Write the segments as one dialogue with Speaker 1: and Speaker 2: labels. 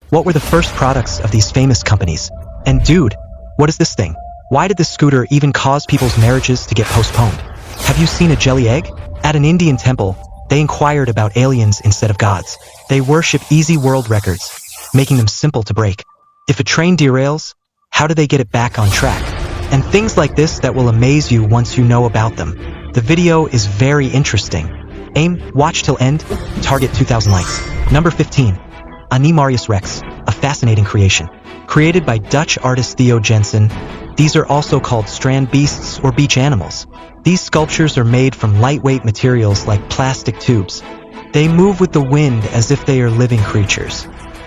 Speaker 1: What were the first products of these famous companies? And dude, what is this thing? Why did this scooter even cause people's marriages to get postponed? Have you seen a jelly egg? At an Indian temple, they inquired about aliens instead of gods. They worship easy world records, making them simple to break. If a train derails, how do they get it back on track? And things like this that will amaze you once you know about them. The video is very interesting. Aim, watch till end, target 2,000 likes. Number 15. Animarius Rex, a fascinating creation. Created by Dutch artist Theo Jensen, these are also called strand beasts or beach animals. These sculptures are made from lightweight materials like plastic tubes. They move with the wind as if they are living creatures.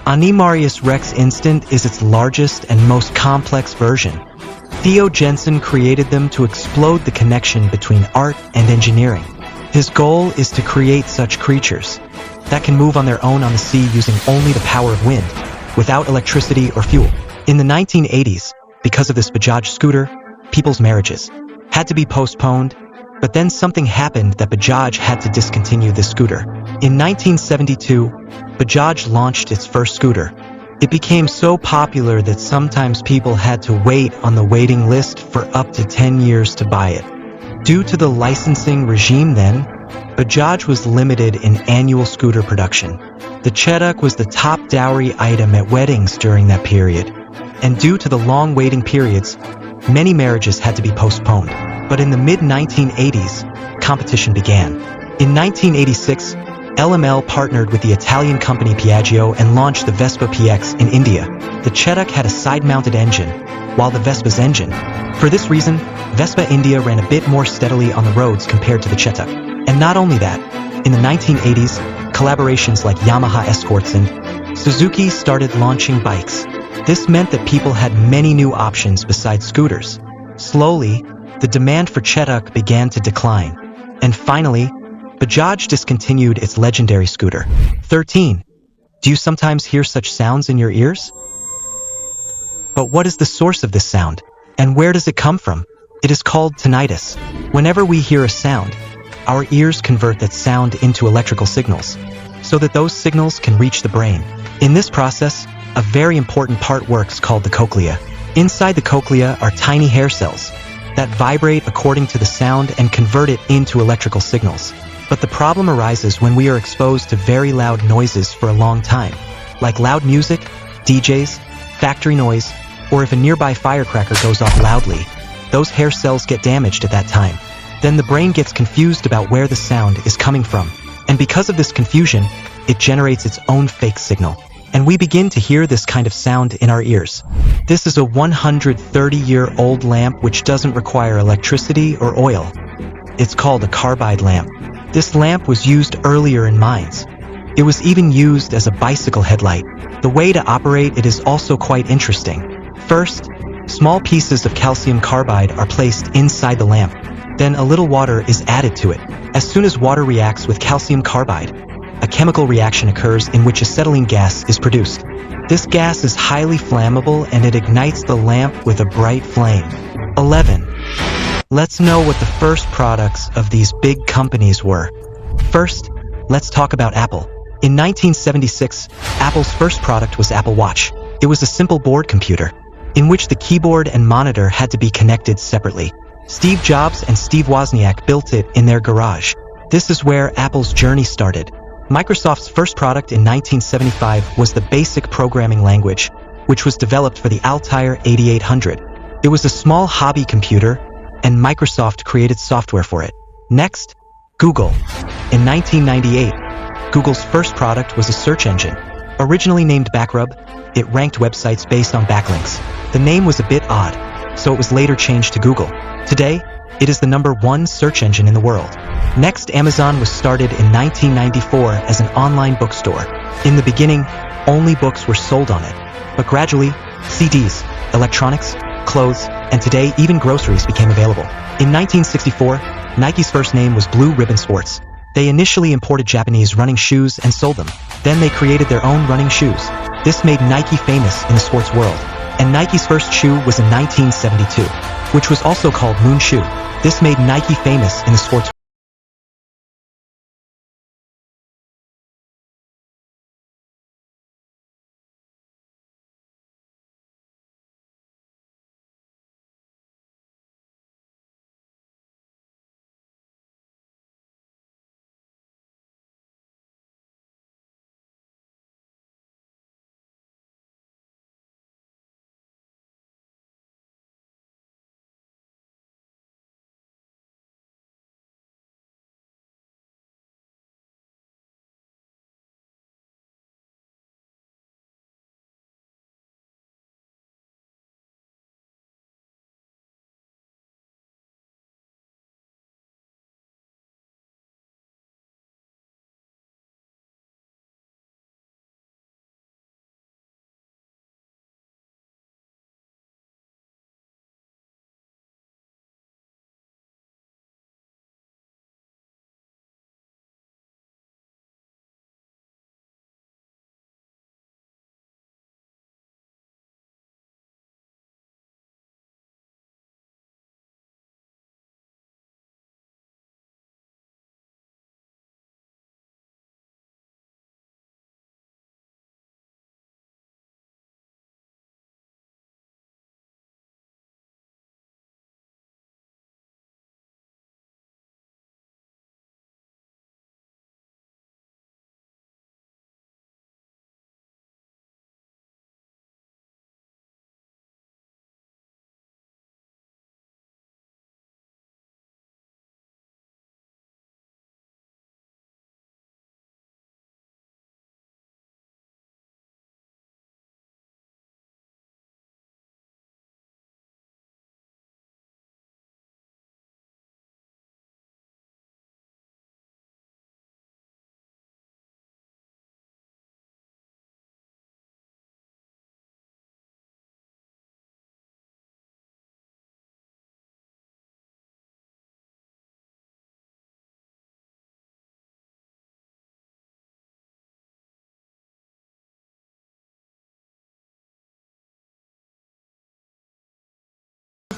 Speaker 1: Animarius Rex Instant is its largest and most complex version. Theo Jensen created them to explode the connection between art and engineering. His goal is to create such creatures that can move on their own on the sea using only the power of wind, without electricity or fuel. In the 1980s, because of this Bajaj scooter, people's marriages had to be postponed, but then something happened that Bajaj had to discontinue this scooter. In 1972, Bajaj launched its first scooter. It became so popular that sometimes people had to wait on the waiting list for up to 10 years to buy it. Due to the licensing regime then, Bajaj was limited in annual scooter production. The Chetak was the top dowry item at weddings during that period. And due to the long waiting periods, many marriages had to be postponed. But in the mid-1980s, competition began. In 1986, LML partnered with the Italian company Piaggio and launched the Vespa PX in India. The Chetak had a side-mounted engine, while the Vespa's engine. For this reason, Vespa India ran a bit more steadily on the roads compared to the Chetak. And not only that, in the 1980s, collaborations like Yamaha Escorts and Suzuki started launching bikes. This meant that people had many new options besides scooters. Slowly, the demand for Chetak began to decline. And finally, Bajaj discontinued its legendary scooter. 13. Do you sometimes hear such sounds in your ears? But what is the source of this sound? And where does it come from? It is called tinnitus. Whenever we hear a sound, our ears convert that sound into electrical signals, so that those signals can reach the brain. In this process, a very important part works called the cochlea. Inside the cochlea are tiny hair cells that vibrate according to the sound and convert it into electrical signals. But the problem arises when we are exposed to very loud noises for a long time, like loud music, DJs, factory noise, or if a nearby firecracker goes off loudly, those hair cells get damaged at that time. Then the brain gets confused about where the sound is coming from. And because of this confusion, it generates its own fake signal. And we begin to hear this kind of sound in our ears. This is a 130-year-old lamp which doesn't require electricity or oil. It's called a carbide lamp. This lamp was used earlier in mines. It was even used as a bicycle headlight. The way to operate it is also quite interesting. First, small pieces of calcium carbide are placed inside the lamp. Then a little water is added to it. As soon as water reacts with calcium carbide, a chemical reaction occurs in which acetylene gas is produced. This gas is highly flammable and it ignites the lamp with a bright flame. 11. Let's know what the first products of these big companies were. First, let's talk about Apple. In 1976, Apple's first product was Apple Watch. It was a simple board computer, in which the keyboard and monitor had to be connected separately. Steve Jobs and Steve Wozniak built it in their garage. This is where Apple's journey started. Microsoft's first product in 1975 was the BASIC programming language, which was developed for the Altair 8800. It was a small hobby computer, and Microsoft created software for it. Next, Google. In 1998, Google's first product was a search engine. Originally named Backrub, it ranked websites based on backlinks. The name was a bit odd, so it was later changed to Google. Today, it is the #1 search engine in the world. Next, Amazon was started in 1994 as an online bookstore. In the beginning, only books were sold on it, but gradually, CDs, electronics, clothes, and today even groceries became available. In 1964, Nike's first name was Blue Ribbon Sports. They initially imported Japanese running shoes and sold them. Then they created their own running shoes. This made Nike famous in the sports world. And Nike's first shoe was in 1972, which was also called Moon Shoe. This made Nike famous in the sports world.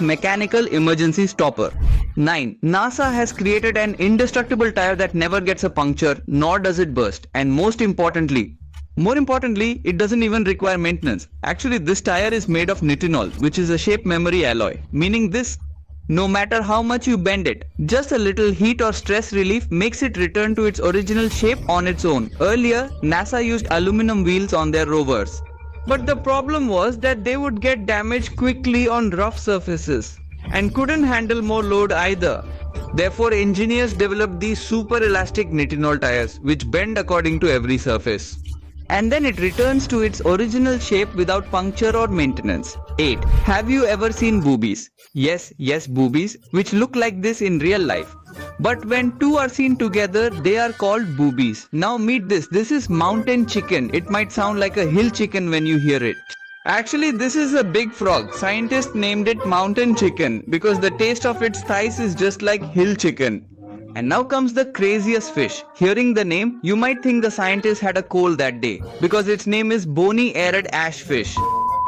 Speaker 2: mechanical emergency stopper. 9. NASA has created an indestructible tire that never gets a puncture nor does it burst, and more importantly, it doesn't even require maintenance. Actually, this tire is made of nitinol, which is a shape memory alloy, meaning this, no matter how much you bend it, just a little heat or stress relief makes it return to its original shape on its own. Earlier, NASA used aluminum wheels on their rovers, but the problem was that they would get damaged quickly on rough surfaces and couldn't handle more load either. Therefore, engineers developed these super elastic nitinol tires which bend according to every surface. And then it returns to its original shape without puncture or maintenance. 8. Have you ever seen boobies? Yes, boobies, which look like this in real life. But when two are seen together, they are called boobies. Now meet this. This is mountain chicken. It might sound like a hill chicken when you hear it. Actually, this is a big frog. Scientists named it mountain chicken because the taste of its thighs is just like hill chicken. And now comes the craziest fish. Hearing the name, you might think the scientist had a cold that day because its name is bony-eared ashfish.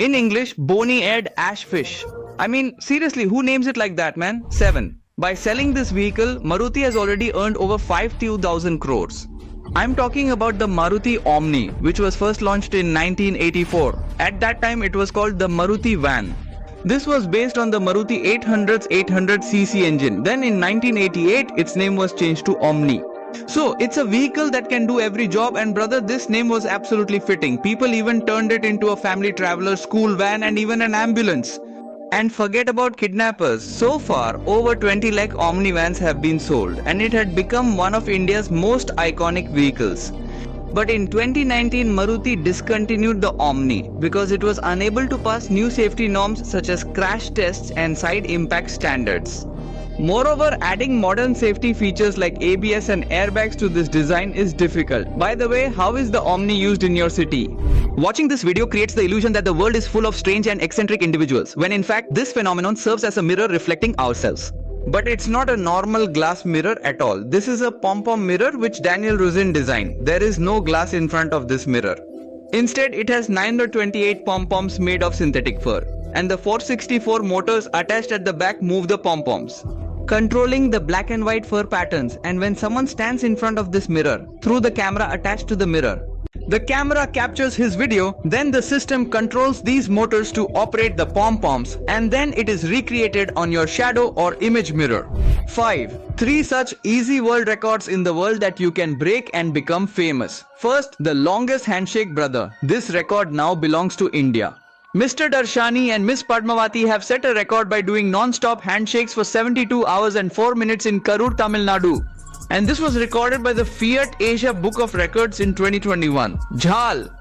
Speaker 2: In English, bony-eared ashfish. I mean, seriously, who names it like that, man? 7. By selling this vehicle, Maruti has already earned over 5,000 crores. I'm talking about the Maruti Omni, which was first launched in 1984. At that time, it was called the Maruti Van. This was based on the Maruti 800's 800cc engine. Then in 1988, its name was changed to Omni. So it's a vehicle that can do every job, and brother, this name was absolutely fitting. People even turned it into a family traveler, school van and even an ambulance. And forget about kidnappers. So far, over 20 lakh Omni vans have been sold and it had become one of India's most iconic vehicles. But in 2019, Maruti discontinued the Omni because it was unable to pass new safety norms such as crash tests and side impact standards. Moreover, adding modern safety features like ABS and airbags to this design is difficult. By the way, how is the Omni used in your city? Watching this video creates the illusion that the world is full of strange and eccentric individuals, when in fact this phenomenon serves as a mirror reflecting ourselves. But it's not a normal glass mirror at all. This is a pom-pom mirror which Daniel Rosen designed. There is no glass in front of this mirror. Instead, it has 928 pom-poms made of synthetic fur, and the 464 motors attached at the back move the pom-poms, controlling the black and white fur patterns. And when someone stands in front of this mirror, through the camera attached to the mirror, the camera captures his video, then the system controls these motors to operate the pom-poms, and then it is recreated on your shadow or image mirror. 5. 3 such easy world records in the world that you can break and become famous. First, the longest handshake, brother. This record now belongs to India. Mr. Darshani and Miss Padmavati have set a record by doing non-stop handshakes for 72 hours and 4 minutes in Karur, Tamil Nadu. And this was recorded by the Fiat Asia Book of Records in 2021. Jhal!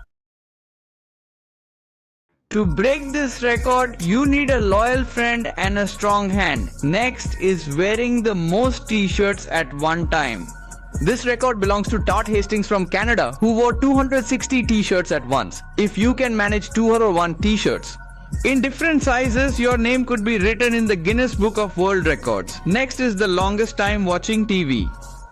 Speaker 2: To break this record, you need a loyal friend and a strong hand. Next is wearing the most t-shirts at one time. This record belongs to Todd Hastings from Canada, who wore 260 t-shirts at once. If you can manage 201 t-shirts in different sizes, your name could be written in the Guinness Book of World Records. Next is the longest time watching TV.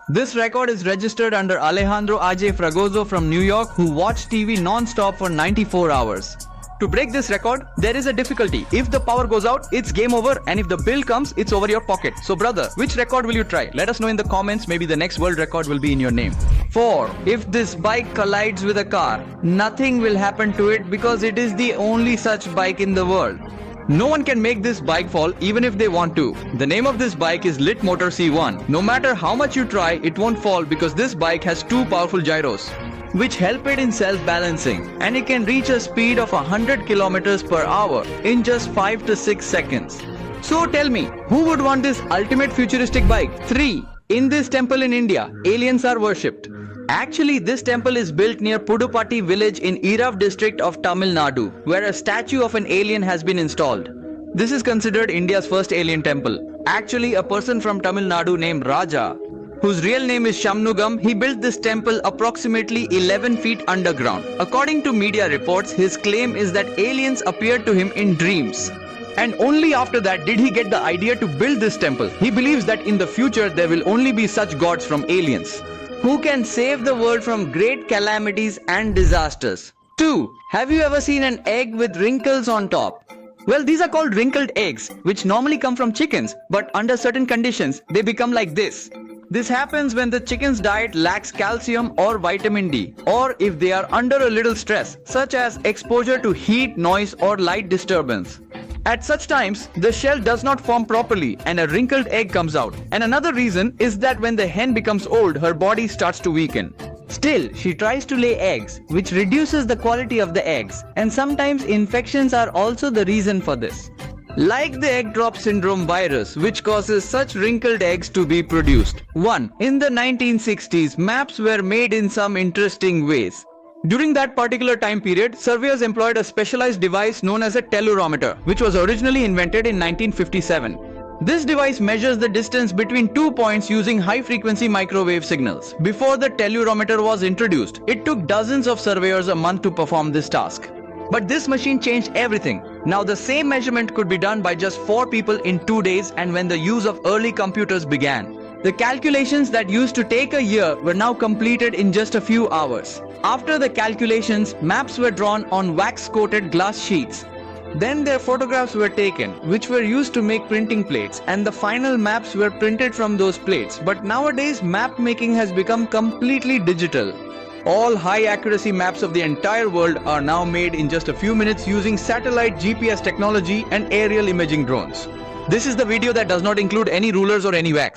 Speaker 2: This record is registered under Alejandro A.J. Fragoso from New York, who watched TV non-stop for 94 hours. To break this record, there is a difficulty. If the power goes out, it's game over, and if the bill comes, it's over your pocket. So brother, which record will you try? Let us know in the comments. Maybe the next world record will be in your name. 4. If this bike collides with a car, nothing will happen to it because it is the only such bike in the world. No one can make this bike fall even if they want to. The name of this bike is Lit Motor C1. No matter how much you try, it won't fall because this bike has 2 powerful gyros, which help it in self-balancing, and it can reach a speed of 100 kilometers per hour in just 5 to 6 seconds. So tell me, who would want this ultimate futuristic bike? 3. In this temple in India, aliens are worshipped. Actually, this temple is built near Pudupatti village in Erav district of Tamil Nadu, where a statue of an alien has been installed. This is considered India's first alien temple. Actually, a person from Tamil Nadu named Raja, whose real name is Shamnugam, he built this temple approximately 11 feet underground. According to media reports, his claim is that aliens appeared to him in dreams. And only after that did he get the idea to build this temple. He believes that in the future there will only be such gods from aliens, who can save the world from great calamities and disasters. 2. Have you ever seen an egg with wrinkles on top? Well, these are called wrinkled eggs, which normally come from chickens, but under certain conditions, they become like this. This happens when the chicken's diet lacks calcium or vitamin D, or if they are under a little stress, such as exposure to heat, noise, or light disturbance. At such times, the shell does not form properly and a wrinkled egg comes out. And another reason is that when the hen becomes old, her body starts to weaken. Still, she tries to lay eggs, which reduces the quality of the eggs, and sometimes infections are also the reason for this. Like the egg drop syndrome virus, which causes such wrinkled eggs to be produced. 1. In the 1960s, maps were made in some interesting ways. During that particular time period, surveyors employed a specialized device known as a tellurometer, which was originally invented in 1957. This device measures the distance between 2 points using high-frequency microwave signals. Before the tellurometer was introduced, it took dozens of surveyors a month to perform this task. But this machine changed everything. Now the same measurement could be done by just 4 people in 2 days, and when the use of early computers began. The calculations that used to take a year were now completed in just a few hours. After the calculations, maps were drawn on wax-coated glass sheets. Then their photographs were taken, which were used to make printing plates, and the final maps were printed from those plates. But nowadays, map making has become completely digital. All high-accuracy maps of the entire world are now made in just a few minutes using satellite GPS technology and aerial imaging drones. This is the video that does not include any rulers or any wax.